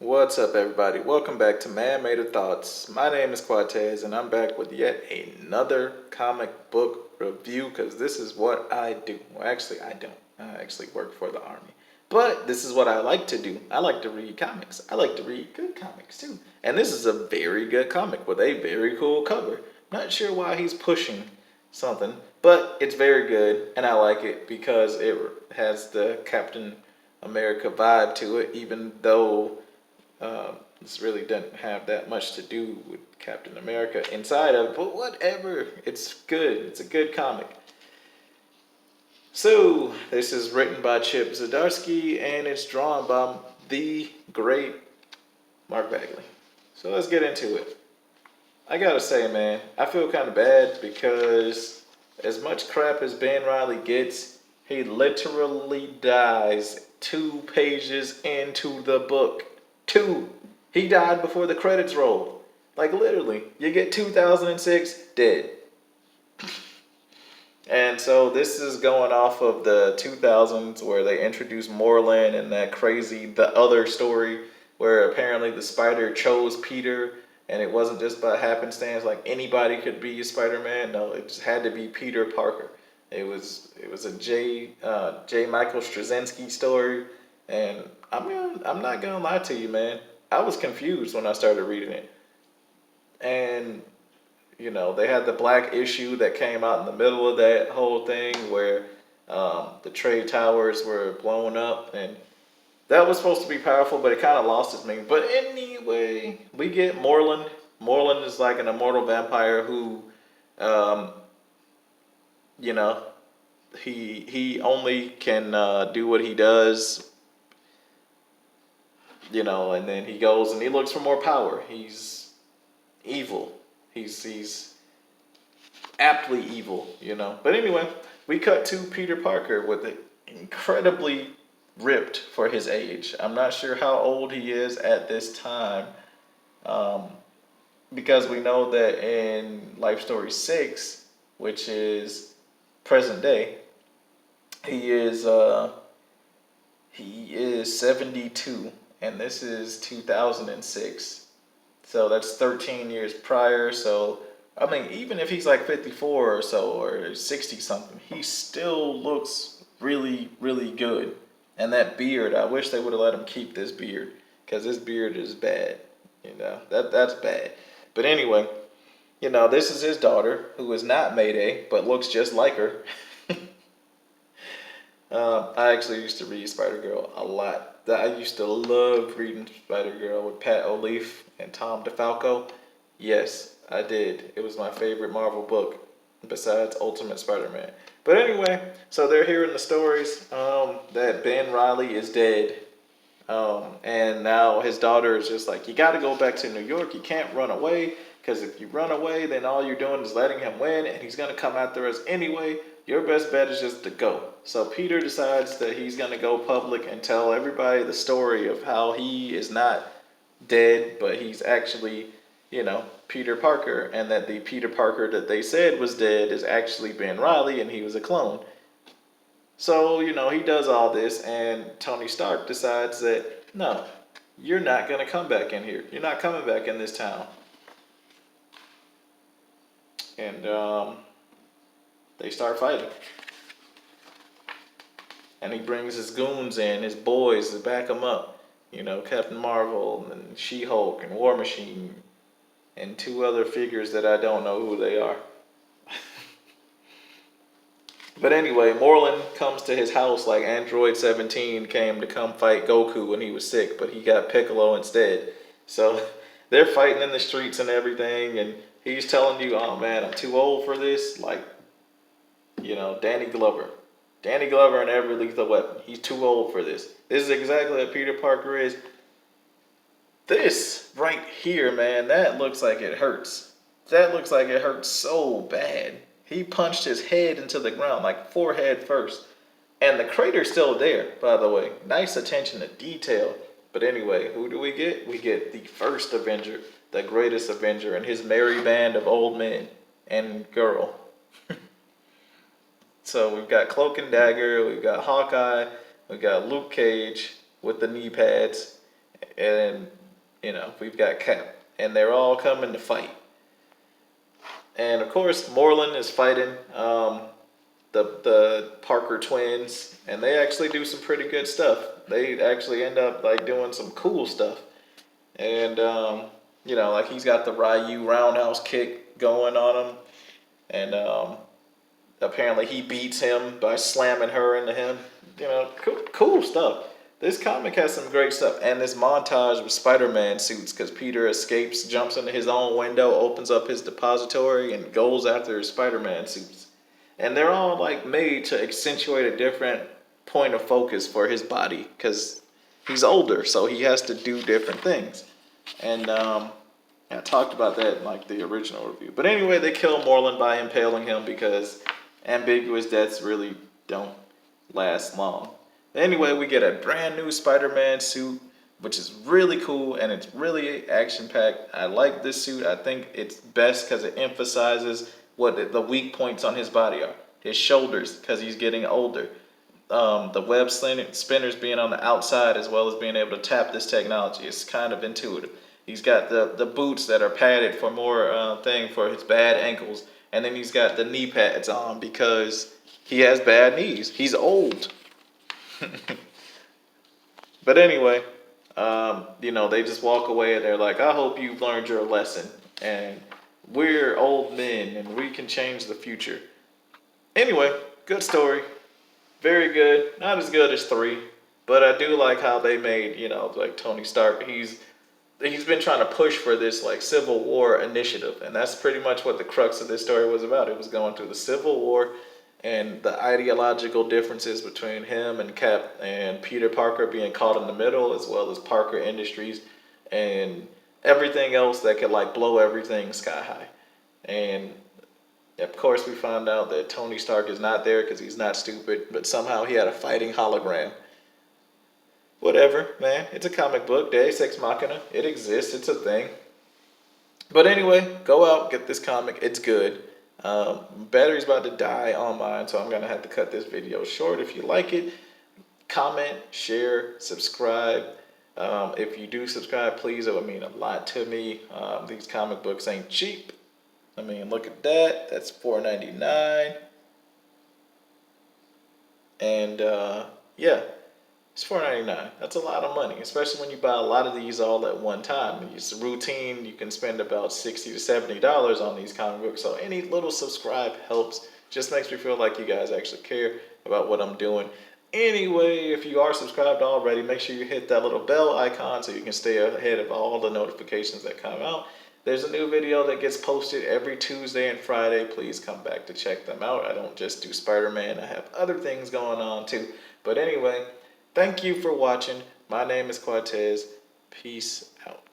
What's up, everybody? Welcome back to Man-Made Thoughts. My name is Quatez, and I'm back with yet another comic book review because this is what I do. Well, actually, I don't. I actually work for the Army. But this is what I like to do. I like to read comics. I like to read good comics, too. And this is a very good comic with a very cool cover. Not sure why he's pushing something, but it's very good, and I like it because it has the Captain America vibe to it, even though this really doesn't have that much to do with Captain America inside of it, but whatever. It's good. It's a good comic. So, this is written by Chip Zdarsky and it's drawn by the great Mark Bagley. So, let's get into it. I gotta say, man, I feel kind of bad because as much crap as Ben Reilly gets, he literally dies 2 pages into the book. Two. He died before the credits rolled. Like literally, you get 2006 dead. And so this is going off of the 2000s where they introduced Morlun and that crazy the other story where apparently the spider chose Peter and it wasn't just by happenstance like anybody could be a Spider-Man. No, it just had to be Peter Parker. It was a J. Michael Straczynski story, and I'm not gonna lie to you, man. I was confused when I started reading it, and they had the black issue that came out in the middle of that whole thing where the trade towers were blown up, and that was supposed to be powerful, but it kind of lost its meaning. But anyway, we get Morlun. Morlun is like an immortal vampire who, um, you know, he only can do what he does, and then he goes and he looks for more power. He's evil. He's aptly evil. But anyway, we cut to Peter Parker with it incredibly ripped for his age. I'm not sure how old he is at this time, um, because we know that in Life Story 6, which is present day, he is uh, he is 72, and this is 2006. So that's 13 years prior. So I mean, even if he's like 54 or so or 60 something, he still looks really, really good. And that beard, I wish they would have let him keep this beard because this beard is bad. That's bad. But anyway, this is his daughter who is not Mayday but looks just like her. I actually used to read Spider Girl a lot. I used to love reading Spider Girl with Pat O'Leaf and Tom DeFalco. Yes, I did. It was my favorite Marvel book besides Ultimate Spider-Man. But anyway, so they're hearing the stories that Ben Reilly is dead. And now his daughter is just like, you got to go back to New York. You can't run away because if you run away, then all you're doing is letting him win and he's going to come after us anyway. Your best bet is just to go. So Peter decides that he's going to go public and tell everybody the story of how he is not dead, but he's actually, Peter Parker, and that the Peter Parker that they said was dead is actually Ben Reilly and he was a clone. So, he does all this, and Tony Stark decides that, no, you're not going to come back in here. You're not coming back in this town. And they start fighting. And he brings his goons in, his boys, to back him up. Captain Marvel and She-Hulk and War Machine and two other figures that I don't know who they are. But anyway, Morlun comes to his house like Android 17 came to come fight Goku when he was sick, but he got Piccolo instead. So they're fighting in the streets and everything, and he's telling you, oh man, I'm too old for this. Like, Danny Glover. Danny Glover in every Lethal Weapon. He's too old for this. This is exactly what Peter Parker is. This right here, man, that looks like it hurts. That looks like it hurts so bad. He punched his head into the ground, like forehead first. And the crater's still there, by the way. Nice attention to detail. But anyway, who do we get? We get the first Avenger, the greatest Avenger, and his merry band of old men and girl. So we've got Cloak and Dagger, we've got Hawkeye, we've got Luke Cage with the knee pads, and we've got Cap, and they're all coming to fight. And of course, Morlun is fighting the Parker twins, and they actually do some pretty good stuff. They actually end up like doing some cool stuff, and like he's got the Ryu roundhouse kick going on him, and apparently he beats him by slamming her into him. Cool stuff. This comic has some great stuff, and this montage with Spider-Man suits because Peter escapes, jumps into his own window, opens up his depository, and goes after his Spider-Man suits. And they're all like made to accentuate a different point of focus for his body because he's older, so he has to do different things. And I talked about that in like the original review. But anyway, they kill Morlun by impaling him because ambiguous deaths really don't last long. Anyway, we get a brand new Spider-Man suit, which is really cool and it's really action-packed. I like this suit. I think it's best because it emphasizes what the weak points on his body are. His shoulders, because he's getting older. The web spinners being on the outside as well as being able to tap this technology. It's kind of intuitive. He's got the boots that are padded for more thing for his bad ankles. And then he's got the knee pads on because he has bad knees. He's old. But anyway, they just walk away and they're like, I hope you've learned your lesson. And we're old men and we can change the future. Anyway, good story. Very good. Not as good as 3. But I do like how they made, like Tony Stark. He's been trying to push for this like Civil War initiative. And that's pretty much what the crux of this story was about. It was going through the Civil War and the ideological differences between him and Cap and Peter Parker being caught in the middle, as well as Parker Industries and everything else that could like blow everything sky high. And of course we found out that Tony Stark is not there because he's not stupid, but somehow he had a fighting hologram. Whatever, man. It's a comic book. Deus Ex Machina. It exists. It's a thing. But anyway, go out, get this comic. It's good. Battery's about to die on mine, so I'm going to have to cut this video short. If you like it, comment, share, subscribe. If you do subscribe, please, it would mean a lot to me. These comic books ain't cheap. I mean, look at that. That's $4.99. And yeah, it's $4.99. That's a lot of money, especially when you buy a lot of these all at one time. It's routine. You can spend about $60 to $70 on these comic books. So any little subscribe helps. Just makes me feel like you guys actually care about what I'm doing. Anyway, if you are subscribed already, make sure you hit that little bell icon so you can stay ahead of all the notifications that come out. There's a new video that gets posted every Tuesday and Friday. Please come back to check them out. I don't just do Spider-Man. I have other things going on too. But anyway, thank you for watching. My name is Cortez. Peace out.